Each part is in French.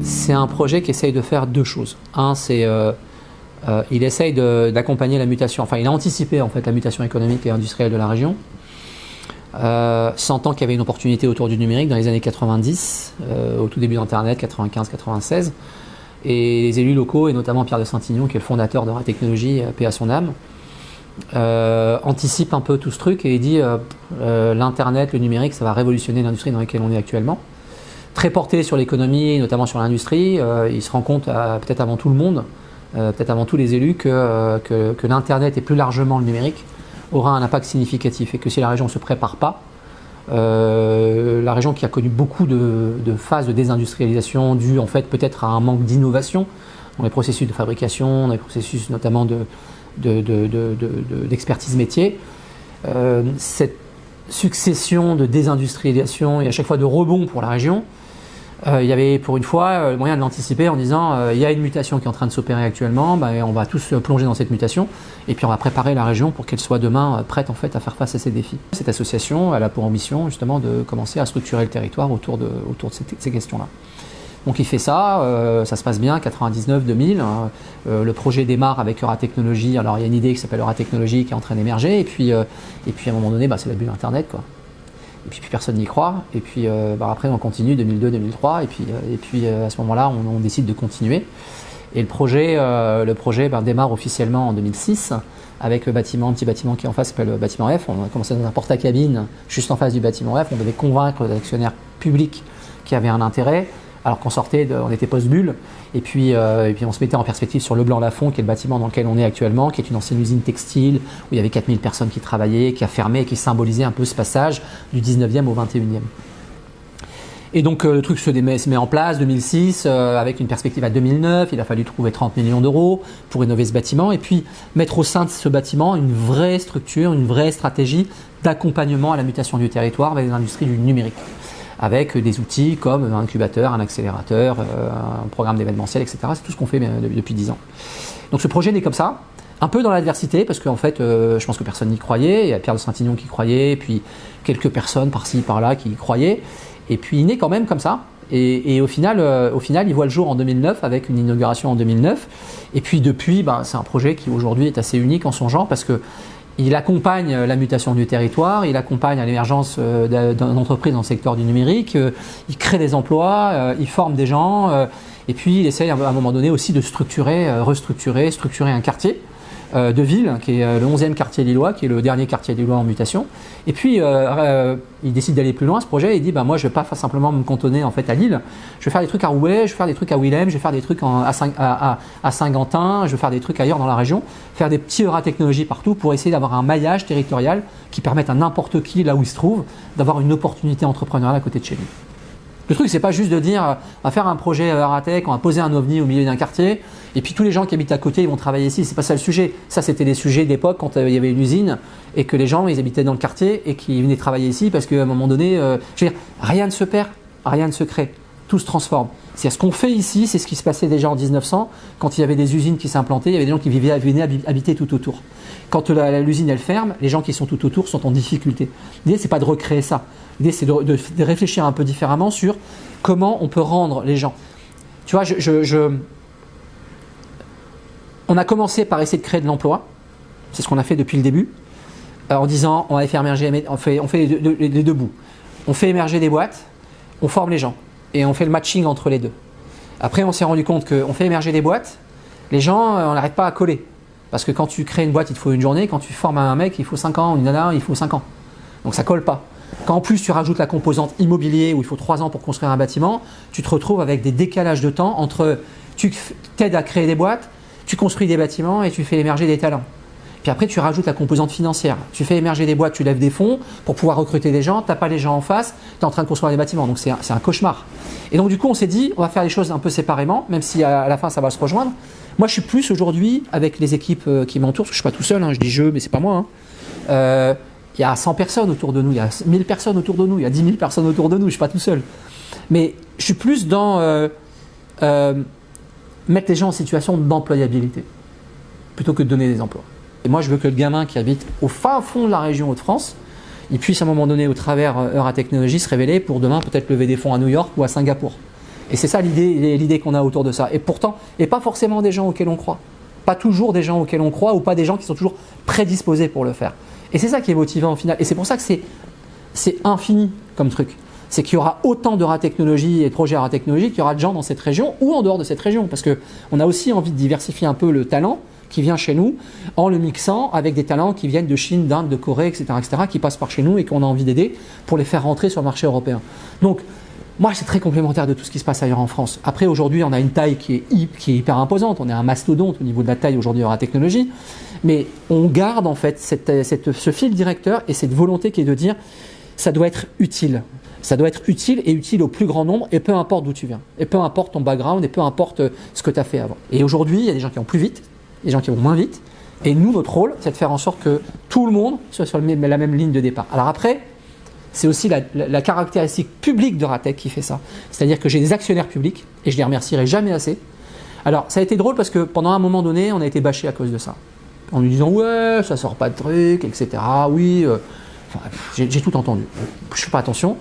C'est un projet qui essaye de faire deux choses. Un, c'est il essaye d'accompagner la mutation, enfin il a anticipé en fait la mutation économique et industrielle de la région, sentant qu'il y avait une opportunité autour du numérique dans les années 90, au tout début d'Internet, 95-96, et les élus locaux, et notamment Pierre de Saint-Ignon, qui est le fondateur d'Euratechnologies, paix à son âme, anticipe un peu tout ce truc et il dit l'Internet, le numérique, ça va révolutionner l'industrie dans laquelle on est actuellement. Très porté sur l'économie, notamment sur l'industrie, il se rend compte, peut-être avant tout le monde, peut-être avant tous les élus, que l'Internet et plus largement le numérique aura un impact significatif et que si la région ne se prépare pas, la région qui a connu beaucoup de phases de désindustrialisation dues en fait peut-être à un manque d'innovation dans les processus de fabrication, dans les processus notamment d'expertise métier, cette succession de désindustrialisation et à chaque fois de rebond pour la région, il y avait pour une fois le moyen de l'anticiper en disant il y a une mutation qui est en train de s'opérer actuellement, on va tous plonger dans cette mutation et puis on va préparer la région pour qu'elle soit demain prête en fait à faire face à ces défis. Cette association elle a pour ambition justement de commencer à structurer le territoire autour de ces questions-là. Donc il fait ça, ça se passe bien, 99-2000, le projet démarre avec Euratechnologies, alors il y a une idée qui s'appelle Euratechnologies qui est en train d'émerger et puis à un moment donné c'est la bulle Internet quoi. Et puis personne n'y croit, et puis après on continue 2002-2003, et puis à ce moment-là on décide de continuer. Et le projet démarre officiellement en 2006 avec le petit bâtiment qui est en face s'appelle le bâtiment F. On a commencé dans un porte-à-cabine juste en face du bâtiment F, on devait convaincre les actionnaires publics qui avaient un intérêt, alors qu'on on était post-bulle, et puis on se mettait en perspective sur Leblanc-Lafont, qui est le bâtiment dans lequel on est actuellement, qui est une ancienne usine textile, où il y avait 4000 personnes qui travaillaient, qui a fermé et qui symbolisait un peu ce passage du 19e au 21e. Et donc le truc se met en place, 2006, avec une perspective à 2009, il a fallu trouver 30 millions d'euros pour rénover ce bâtiment, et puis mettre au sein de ce bâtiment une vraie structure, une vraie stratégie d'accompagnement à la mutation du territoire vers les industries du numérique, avec des outils comme un incubateur, un accélérateur, un programme d'événementiel, etc. C'est tout ce qu'on fait depuis 10 ans. Donc ce projet naît comme ça, un peu dans l'adversité, parce qu'en fait, je pense que personne n'y croyait. Il y a Pierre de Saint-Ignon qui croyait, et puis quelques personnes par-ci, par-là qui y croyaient. Et puis il naît quand même comme ça. Et au final, il voit le jour en 2009, avec une inauguration en 2009. Et puis depuis, c'est un projet qui aujourd'hui est assez unique en son genre, parce que il accompagne la mutation du territoire, il accompagne l'émergence d'entreprises dans le secteur du numérique, il crée des emplois, il forme des gens, et puis il essaye à un moment donné aussi de structurer un quartier de ville, qui est le 11e quartier lillois, qui est le dernier quartier lillois en mutation. Et puis il décide d'aller plus loin, ce projet, il dit moi je ne vais pas simplement me cantonner en fait à Lille, je vais faire des trucs à Roubaix, je vais faire des trucs à Willem, je vais faire des trucs à Saint-Quentin, je vais faire des trucs ailleurs dans la région, faire des petits Euratechnologies partout pour essayer d'avoir un maillage territorial qui permette à n'importe qui, là où il se trouve, d'avoir une opportunité entrepreneuriale à côté de chez lui. Le truc, c'est pas juste de dire on va faire un projet Euratech, on va poser un ovni au milieu d'un quartier, et puis tous les gens qui habitent à côté, ils vont travailler ici. C'est pas ça le sujet. Ça, c'était les sujets d'époque quand il y avait une usine et que les gens, ils habitaient dans le quartier et qu'ils venaient travailler ici parce qu'à un moment donné, je veux dire, rien ne se perd, rien ne se crée. Tout se transforme. C'est ce qu'on fait ici, c'est ce qui se passait déjà en 1900, quand il y avait des usines qui s'implantaient, il y avait des gens qui venaient habiter tout autour. Quand l'usine elle ferme, les gens qui sont tout autour sont en difficulté. L'idée, c'est pas de recréer ça. L'idée, c'est de réfléchir un peu différemment sur comment on peut rendre les gens. Tu vois, on a commencé par essayer de créer de l'emploi. C'est ce qu'on a fait depuis le début, en disant on va faire émerger, on fait les deux bouts. On fait émerger des boîtes, on forme les gens. Et on fait le matching entre les deux. Après, on s'est rendu compte qu'on fait émerger des boîtes, les gens, on n'arrête pas à coller. Parce que quand tu crées une boîte, il te faut une journée. Quand tu formes un mec, il faut 5 ans. Une nana, il faut 5 ans. Donc ça colle pas. Quand en plus tu rajoutes la composante immobilier où il faut 3 ans pour construire un bâtiment, tu te retrouves avec des décalages de temps entre tu t'aides à créer des boîtes, tu construis des bâtiments et tu fais émerger des talents. Puis après, tu rajoutes la composante financière. Tu fais émerger des boîtes, tu lèves des fonds pour pouvoir recruter des gens. Tu n'as pas les gens en face, tu es en train de construire des bâtiments. Donc c'est un cauchemar. Et donc du coup, on s'est dit, on va faire les choses un peu séparément, même si à la fin, ça va se rejoindre. Moi, je suis plus aujourd'hui avec les équipes qui m'entourent, parce que je ne suis pas tout seul, je dis je, mais c'est pas moi. Il y a 100 personnes autour de nous, il y a 1000 personnes autour de nous, il y a 10 000 personnes autour de nous, je ne suis pas tout seul. Mais je suis plus dans mettre les gens en situation d'employabilité, plutôt que de donner des emplois. Et moi, je veux que le gamin qui habite au fin fond de la région Hauts-de-France, il puisse à un moment donné, au travers Euratechnologies, se révéler pour demain peut-être lever des fonds à New York ou à Singapour. Et c'est ça l'idée qu'on a autour de ça. Et pourtant, et pas forcément des gens auxquels on croit. Pas toujours des gens auxquels on croit ou pas des gens qui sont toujours prédisposés pour le faire. Et c'est ça qui est motivant au final. Et c'est pour ça que c'est infini comme truc. C'est qu'il y aura autant de RA-Technologies et de projets RA-Technologies qu'il y aura de gens dans cette région ou en dehors de cette région. Parce qu'on a aussi envie de diversifier un peu le talent qui vient chez nous en le mixant avec des talents qui viennent de Chine, d'Inde, de Corée, etc., qui passent par chez nous et qu'on a envie d'aider pour les faire rentrer sur le marché européen. Donc, moi, c'est très complémentaire de tout ce qui se passe ailleurs en France. Après, aujourd'hui, on a une taille qui est hyper imposante. On est un mastodonte au niveau de la taille aujourd'hui en RA-Technologies. Mais on garde en fait ce fil directeur et cette volonté qui est de dire ça doit être utile. Ça doit être utile et utile au plus grand nombre et peu importe d'où tu viens. Et peu importe ton background et peu importe ce que tu as fait avant. Et aujourd'hui, il y a des gens qui vont plus vite, des gens qui vont moins vite. Et nous, notre rôle, c'est de faire en sorte que tout le monde soit sur la même ligne de départ. Alors après, c'est aussi la caractéristique publique de RATEC qui fait ça. C'est-à-dire que j'ai des actionnaires publics et je les remercierai jamais assez. Alors, ça a été drôle parce que pendant un moment donné, on a été bâché à cause de ça. En nous disant, ouais, ça sort pas de trucs, etc. Oui, j'ai tout entendu. Je fais pas attention.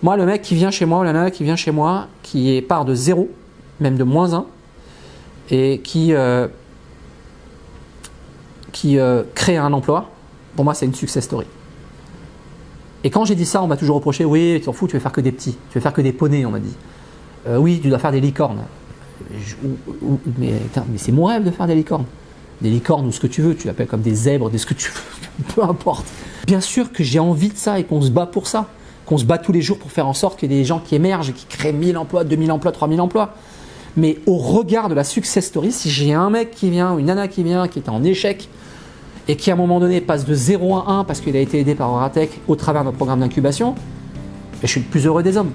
Moi, le mec qui vient chez moi, ou la nana qui vient chez moi, qui part de 0, même de -1, et qui crée un emploi, pour moi, c'est une success story. Et quand j'ai dit ça, on m'a toujours reproché, oui, tu t'en fous, tu veux faire que des petits, tu veux faire que des poneys, on m'a dit. Oui, tu dois faire des licornes. Mais c'est mon rêve de faire des licornes. Des licornes ou ce que tu veux, tu l'appelles comme des zèbres, ce que tu veux, peu importe. Bien sûr que j'ai envie de ça et qu'on se bat pour ça, qu'on se bat tous les jours pour faire en sorte qu'il y ait des gens qui émergent et qui créent 1000 emplois, 2000 emplois, 3000 emplois. Mais au regard de la success story, si j'ai un mec qui vient ou une nana qui vient, qui est en échec et qui à un moment donné passe de 0 à 1 parce qu'il a été aidé par RATEC au travers d'un programme d'incubation, je suis le plus heureux des hommes.